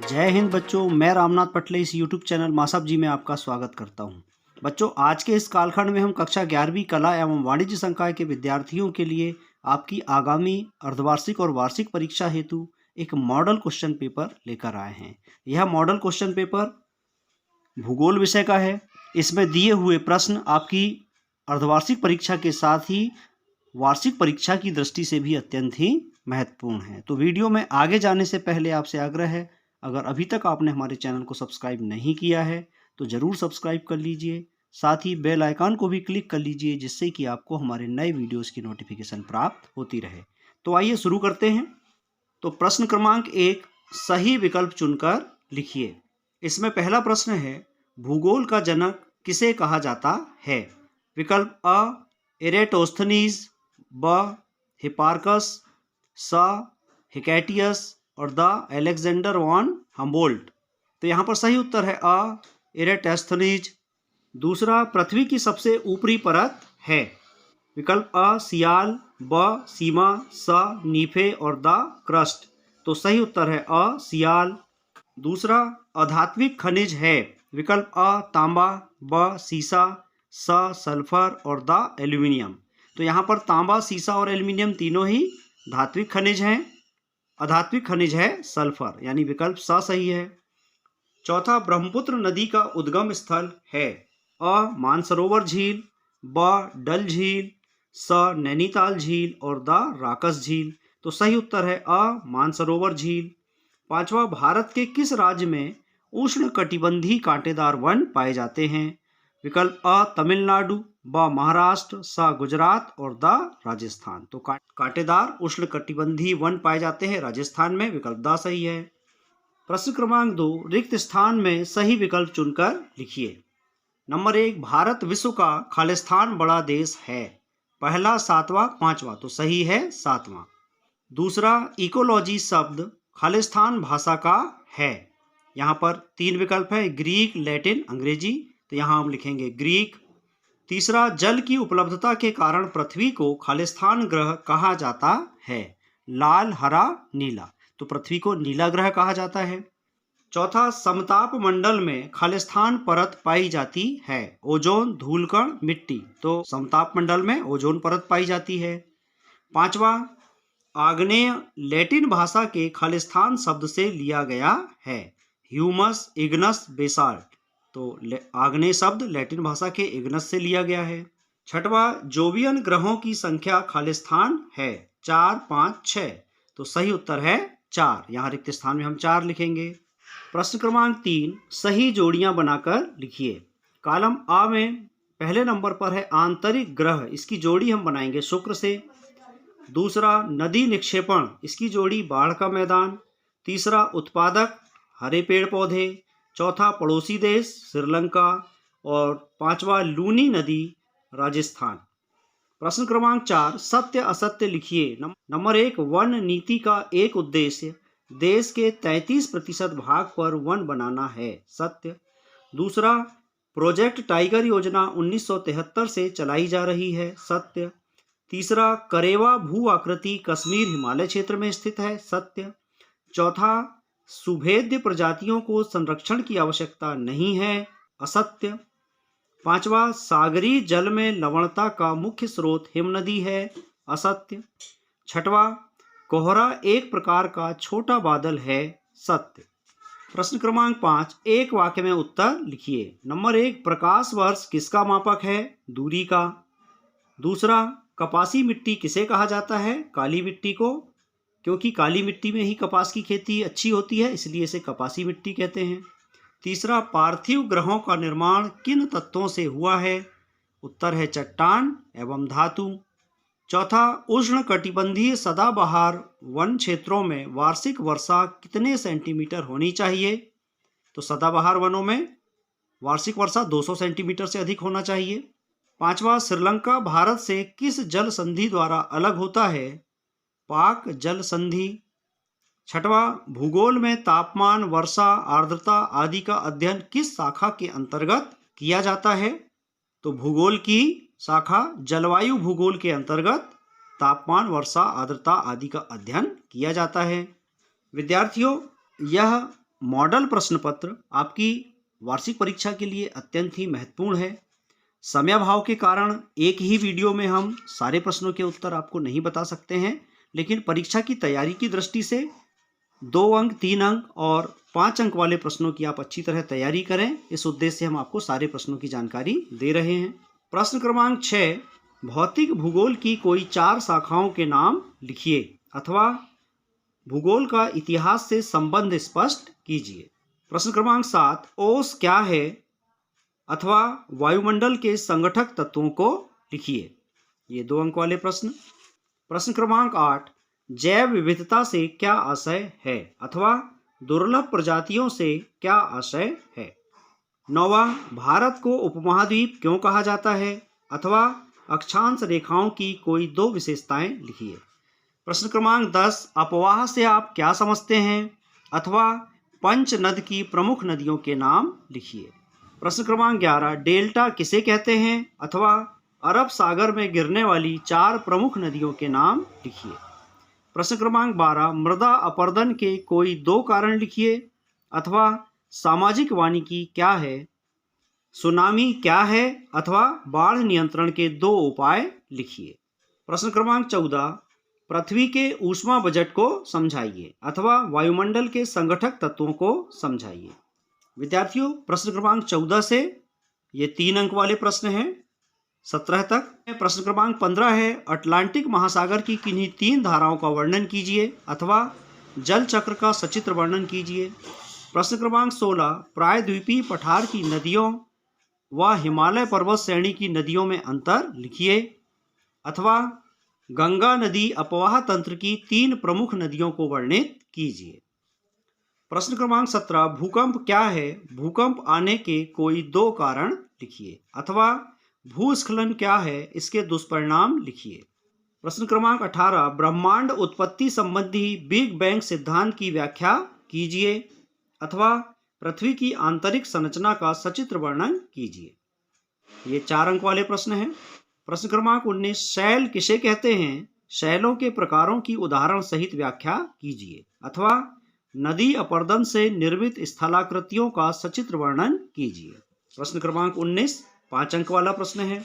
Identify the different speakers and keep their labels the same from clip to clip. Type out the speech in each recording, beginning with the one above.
Speaker 1: जय हिंद बच्चों, मैं रामनाथ पटले इस यूट्यूब चैनल मासाब जी में आपका स्वागत करता हूं। बच्चों, आज के इस कालखंड में हम कक्षा 11वीं कला एवं वाणिज्य संकाय के विद्यार्थियों के लिए आपकी आगामी अर्धवार्षिक और वार्षिक परीक्षा हेतु एक मॉडल क्वेश्चन पेपर लेकर आए हैं। यह मॉडल क्वेश्चन पेपर भूगोल विषय का है। इसमें दिए हुए प्रश्न आपकी अर्धवार्षिक परीक्षा के साथ ही वार्षिक परीक्षा की दृष्टि से भी अत्यंत ही महत्वपूर्ण है। तो वीडियो में आगे जाने से पहले आपसे आग्रह है, अगर अभी तक आपने हमारे चैनल को सब्सक्राइब नहीं किया है तो ज़रूर सब्सक्राइब कर लीजिए। साथ ही बेल आइकन को भी क्लिक कर लीजिए, जिससे कि आपको हमारे नए वीडियोस की नोटिफिकेशन प्राप्त होती रहे। तो आइए शुरू करते हैं। तो प्रश्न क्रमांक 1, सही विकल्प चुनकर लिखिए। इसमें पहला प्रश्न है, भूगोल का जनक किसे कहा जाता है? विकल्प अ एरेटोस्थनीज, ब हिपार्कस, स हिकैटियस और द अलेक्जेंडर वॉन हम्बोल्ट। तो यहाँ पर सही उत्तर है अ एरेटोस्थनीज। दूसरा, पृथ्वी की सबसे ऊपरी परत है? विकल्प अ सियाल, ब सीमा, स नीफे और द क्रस्ट। तो सही उत्तर है अ सियाल। दूसरा, अधात्विक खनिज है? विकल्प अ तांबा, ब सीसा, स सल्फर और द एल्यूमिनियम। तो यहाँ पर तांबा, सीसा और एल्यूमिनियम तीनों ही धात्विक खनिज हैं। अधात्विक खनिज है सल्फर, यानी विकल्प स सही है। चौथा, ब्रह्मपुत्र नदी का उद्गम स्थल है? अ मानसरोवर झील, ब डल झील, स नैनीताल झील और द राकस झील। तो सही उत्तर है अ मानसरोवर झील। पांचवा, भारत के किस राज्य में उष्ण कटिबंधीय कांटेदार वन पाए जाते हैं? विकल्प अ तमिलनाडु, ब महाराष्ट्र, स गुजरात और द राजस्थान। तो कांटेदार उष्ण कटिबंधीय वन पाए जाते हैं राजस्थान में। विकल्प द सही है। प्रश्न क्रमांक 2, रिक्त स्थान में सही विकल्प चुनकर लिखिए। नंबर 1, भारत विश्व का खालिस्तान बड़ा देश है? पहला, सातवां, पांचवा। तो सही है सातवां। दूसरा, इकोलॉजी शब्द खालिस्तान भाषा का है? यहाँ पर 3 विकल्प है, ग्रीक, लैटिन, अंग्रेजी। तो यहाँ हम लिखेंगे ग्रीक। तीसरा, जल की उपलब्धता के कारण पृथ्वी को खालिस्तान ग्रह कहा जाता है? लाल, हरा, नीला। तो पृथ्वी को नीला ग्रह कहा जाता है। चौथा, समताप मंडल में खालिस्तान परत पाई जाती है? ओजोन, धूलकण, मिट्टी। तो समताप मंडल में ओजोन परत पाई जाती है। पांचवा, आग्नेय लैटिन भाषा के खालिस्तान शब्द से लिया गया है? Humus, Ignis, basalt. तो आग्नेय शब्द लैटिन भाषा के इग्नस से लिया गया है। छठवां, जोवियन ग्रहों की संख्या खालिस्तान है? 4, 5, 6। तो सही उत्तर है 4। यहाँ रिक्त स्थान में हम 4 लिखेंगे। प्रश्न क्रमांक 3, सही जोड़ियां बनाकर लिखिए। कॉलम आ में पहले नंबर पर है आंतरिक ग्रह, इसकी जोड़ी हम बनाएंगे शुक्र से। दूसरा, नदी निक्षेपण, इसकी जोड़ी बाढ़ का मैदान। तीसरा, उत्पादक, हरे पेड़ पौधे। चौथा, पड़ोसी देश, श्रीलंका। और पांचवा, लूनी नदी, राजस्थान। प्रश्न क्रमांक 4, सत्य असत्य लिखिए। नंबर 1, वन नीति का एक उद्देश्य देश के 33% भाग पर वन बनाना है? सत्य। दूसरा, प्रोजेक्ट टाइगर योजना 1973 से चलाई जा रही है? सत्य। तीसरा, करेवा भू आकृति कश्मीर हिमालय क्षेत्र में स्थित है? सत्य। चौथा, सुभेद्य प्रजातियों को संरक्षण की आवश्यकता नहीं है? असत्य। पांचवा, सागरीय जल में लवणता का मुख्य स्रोत हिमनदी है? असत्य। छठवां, कोहरा एक प्रकार का छोटा बादल है? सत्य। प्रश्न क्रमांक 5, एक वाक्य में उत्तर लिखिए। नंबर 1, प्रकाश वर्ष किसका मापक है? दूरी का। दूसरा, कपासी मिट्टी किसे कहा जाता है? काली मिट्टी को, क्योंकि काली मिट्टी में ही कपास की खेती अच्छी होती है, इसलिए इसे कपासी मिट्टी कहते हैं। तीसरा, पार्थिव ग्रहों का निर्माण किन तत्वों से हुआ है? उत्तर है चट्टान एवं धातु। चौथा, उष्ण कटिबंधीय सदाबहार वन क्षेत्रों में वार्षिक वर्षा कितने सेंटीमीटर होनी चाहिए? तो सदाबहार वनों में वार्षिक वर्षा 200 सेंटीमीटर से अधिक होना चाहिए। पांचवा, श्रीलंका भारत से किस जल संधि द्वारा अलग होता है? पाक जल संधि। छठवां, भूगोल में तापमान, वर्षा, आर्द्रता आदि का अध्ययन किस शाखा के अंतर्गत किया जाता है? तो भूगोल की शाखा जलवायु भूगोल के अंतर्गत तापमान, वर्षा, आर्द्रता आदि का अध्ययन किया जाता है। विद्यार्थियों, यह मॉडल प्रश्न पत्र आपकी वार्षिक परीक्षा के लिए अत्यंत ही महत्वपूर्ण है। समयाभाव के कारण एक ही वीडियो में हम सारे प्रश्नों के उत्तर आपको नहीं बता सकते हैं, लेकिन परीक्षा की तैयारी की दृष्टि से 2 अंक, 3 अंक और 5 अंक वाले प्रश्नों की आप अच्छी तरह तैयारी करें। इस उद्देश्य से हम आपको सारे प्रश्नों की जानकारी दे रहे हैं। प्रश्न क्रमांक 6, भौतिक भूगोल की कोई 4 शाखाओं के नाम लिखिए अथवा भूगोल का इतिहास से संबंध स्पष्ट कीजिए। प्रश्न क्रमांक 7, ओस क्या है अथवा वायुमंडल के संगठक तत्वों को लिखिए। ये 2 अंक वाले प्रश्न। प्रश्न क्रमांक 8, जैव विविधता से क्या आशय है अथवा दुर्लभ प्रजातियों से क्या आशय है। 9वां, भारत को उपमहाद्वीप क्यों कहा जाता है अथवा अक्षांश रेखाओं की कोई 2 विशेषताएं लिखिए। प्रश्न क्रमांक 10, अपवाह से आप क्या समझते हैं अथवा पंच नद की प्रमुख नदियों के नाम लिखिए। प्रश्न क्रमांक 11, डेल्टा किसे कहते हैं अथवा अरब सागर में गिरने वाली 4 प्रमुख नदियों के नाम लिखिए। प्रश्न क्रमांक 12, मृदा अपरदन के कोई 2 कारण लिखिए अथवा सामाजिक वानिकी क्या है, सुनामी क्या है अथवा बाढ़ नियंत्रण के 2 उपाय लिखिए। प्रश्न क्रमांक 14, पृथ्वी के ऊष्मा बजट को समझाइए अथवा वायुमंडल के संगठक तत्वों को समझाइए। विद्यार्थियों, प्रश्न क्रमांक 14 से ये 3 अंक वाले प्रश्न हैं 17 तक। प्रश्न क्रमांक 15 है, अटलांटिक महासागर की किन्हीं 3 धाराओं का वर्णन कीजिए अथवा जल चक्र का सचित्र वर्णन कीजिए। प्रश्न क्रमांक 16, प्रायद्वीपीय पठार की नदियों व हिमालय पर्वत श्रेणी की नदियों में अंतर लिखिए अथवा गंगा नदी अपवाह तंत्र की 3 प्रमुख नदियों को वर्णित कीजिए। प्रश्न क्रमांक 17, भूकंप क्या है, भूकंप आने के कोई 2 कारण लिखिए अथवा भूस्खलन क्या है, इसके दुष्परिणाम लिखिए। प्रश्न क्रमांक 18, ब्रह्मांड उत्पत्ति संबंधी बिग बैंग सिद्धांत की व्याख्या कीजिए अथवा पृथ्वी की आंतरिक संरचना का सचित्र वर्णन कीजिए। ये 4 अंक वाले प्रश्न हैं। प्रश्न क्रमांक 19, शैल किसे कहते हैं, शैलों के प्रकारों की उदाहरण सहित व्याख्या कीजिए अथवा नदी अपरदन से निर्मित स्थलाकृतियों का सचित्र वर्णन कीजिए। प्रश्न क्रमांक 19 5 अंक वाला प्रश्न है।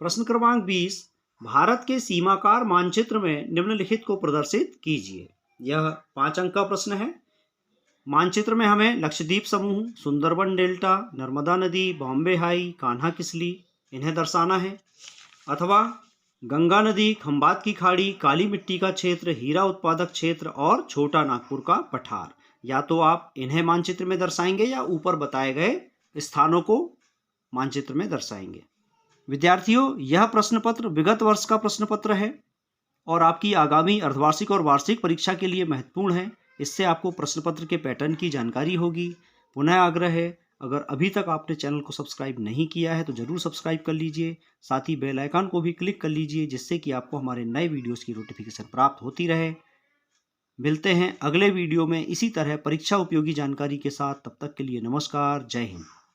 Speaker 1: प्रश्न क्रमांक 20, भारत के सीमाकार मानचित्र में निम्नलिखित को प्रदर्शित कीजिए। यह 5 अंक का प्रश्न है। मानचित्र में हमें लक्षद्वीप समूह, सुंदरबन डेल्टा, नर्मदा नदी, बॉम्बे हाई, कान्हा किसली इन्हें दर्शाना है अथवा गंगा नदी, खंबात की खाड़ी, काली मिट्टी का क्षेत्र, हीरा उत्पादक क्षेत्र और छोटा नागपुर का पठार। या तो आप इन्हें मानचित्र में दर्शाएंगे या ऊपर बताए गए स्थानों को मानचित्र में दर्शाएंगे। विद्यार्थियों, यह प्रश्न पत्र विगत वर्ष का प्रश्न पत्र है और आपकी आगामी अर्धवार्षिक और वार्षिक परीक्षा के लिए महत्वपूर्ण है। इससे आपको प्रश्न पत्र के पैटर्न की जानकारी होगी। पुनः आग्रह है, अगर अभी तक आपने चैनल को सब्सक्राइब नहीं किया है तो जरूर सब्सक्राइब कर लीजिए। साथ ही बेल आइकन को भी क्लिक कर लीजिए, जिससे कि आपको हमारे नए वीडियोस की नोटिफिकेशन प्राप्त होती रहे। मिलते हैं अगले वीडियो में इसी तरह परीक्षा उपयोगी जानकारी के साथ। तब तक के लिए नमस्कार, जय हिंद।